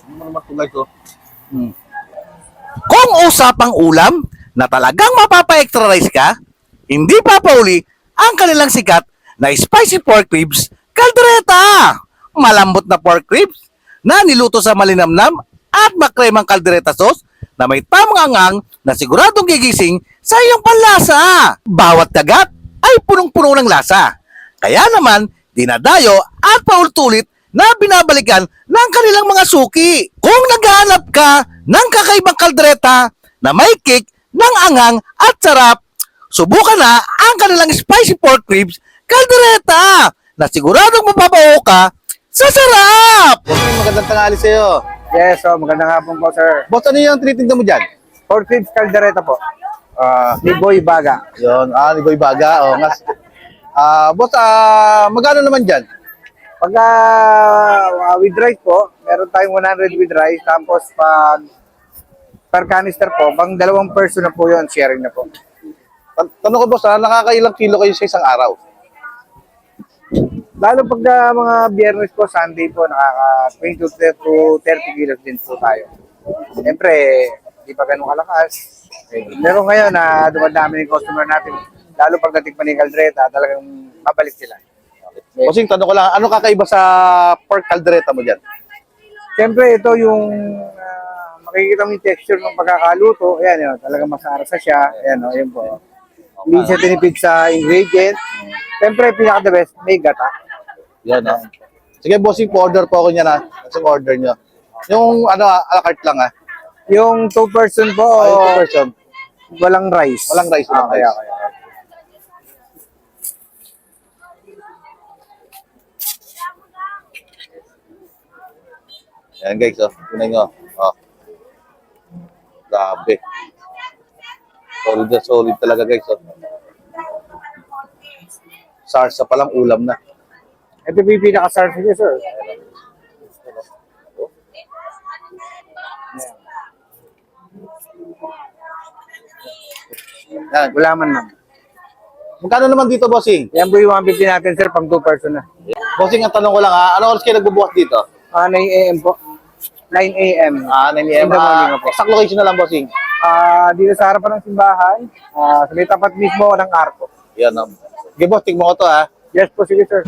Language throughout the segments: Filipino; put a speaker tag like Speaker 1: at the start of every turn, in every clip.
Speaker 1: Ano naman ito guys, oh.
Speaker 2: Kung usapang ulam na talagang mapapa-extra rice ka, hindi papauli ang kanilang sikat na spicy pork ribs caldereta. Malambot na pork ribs na niluto sa malinamnam at makremang caldereta sauce na may tamang angang na siguradong gigising sa iyong panlasa. Bawat kagat ay punong-puno ng lasa. Kaya naman, dinadayo at paulit-ulit na binabalikan ng kanilang mga suki. Kung naghahanap ka ng kakaibang kaldereta na may kick ng angang at sarap, subukan na ang kanilang spicy pork ribs kaldereta na siguradong mapapaho ka sa sarap!
Speaker 1: Bossing, magandang tanghali sa'yo.
Speaker 3: Yes, so magandang hapon po, sir.
Speaker 1: Boss, ano yung tinitinda mo dyan?
Speaker 3: Pork ribs caldereta po. Ni Boy Baga.
Speaker 1: Yun, ni Boy Baga. Oh, ngas. Boss, magkano naman dyan?
Speaker 3: Pagka with rice po, meron tayong 100 with rice. Tapos pag per canister po, pang dalawang person na po yun, sharing na po.
Speaker 1: Tanong ko boss, nakakailang kilo kayo sa isang araw?
Speaker 3: Lalo pag mga biyernes po, Sunday po, nakaka 20 to 30 kilos din po tayo. Siyempre, di pa ganun kalakas. Pero ngayon, dumadami yung customer natin. Lalo pag natikman yung caldereta, talagang mabalik sila.
Speaker 1: Bossing, tanong ko lang, ano kakaiba sa pork caldereta mo dyan?
Speaker 3: Siyempre, ito yung makikita mo yung texture ng pagkakaluto. Ayan, yun, talagang masarasa siya. Ayan, o, yun po. Hindi siya tinipid sa ingredient. Siyempre, pinaka-the best, may gata.
Speaker 1: Yan, oh. Sige, bossing, order po ako niyan, ha. Kasi order nyo. Yung, a la carte lang, ha.
Speaker 3: Yung 2 person po,
Speaker 1: Yung 2 person.
Speaker 3: walang rice.
Speaker 1: Walang rice, walang rice.
Speaker 3: Kaya.
Speaker 1: Yan, guys, oh. Tingnan nyo. Oh. Grabe. Solid na solid talaga, guys, oh. Sarsa pa lang, ulam na.
Speaker 3: Ito po yung pinaka-sarap niya, sir.
Speaker 1: Yan.
Speaker 3: Gulaman na.
Speaker 1: Magkano naman dito, bossing?
Speaker 3: Yan po yung 150 natin, sir, pang 2 person na.
Speaker 1: Bossing, ang tanong ko lang, ha. Ano oras kayo nagbubukas dito?
Speaker 3: 9 a.m. po. 9 a.m.
Speaker 1: 9 a.m.
Speaker 3: In the morning po.
Speaker 1: Exact location na lang, bossing.
Speaker 3: Dito sa harapan ng simbahan, sa may tapat mismo ng arko.
Speaker 1: Yan, oh. Okay, boss, tigmo ko to, ha.
Speaker 3: Yes po, sige, sir.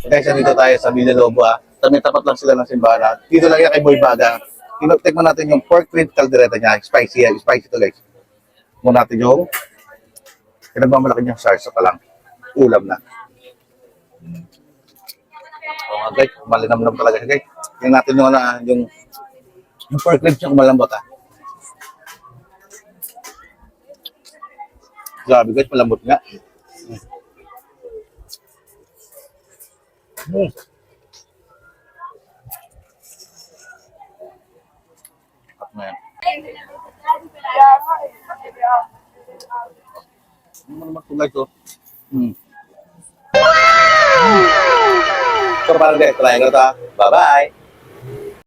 Speaker 1: Guys, nandito tayo sa Villalobo, ha. Tabi tapat lang sila ng simbahan, ha. Dito lang yan kay Boy Baga. Tikman natin yung pork rib caldereta niya. Spicy, ha. Spicy to, guys. Muna natin yung pinagmamalaki niyang sarsa pa lang. Ulam na. O guys, malinamnam talaga siya, guys. Tingnan natin yung pork ribs niya kung malambot, ha. Grabe, guys, malambot nga. At na yan. Ano naman ito, guys, oh. So, parang guys, try nyo ito, ha. Bye-bye!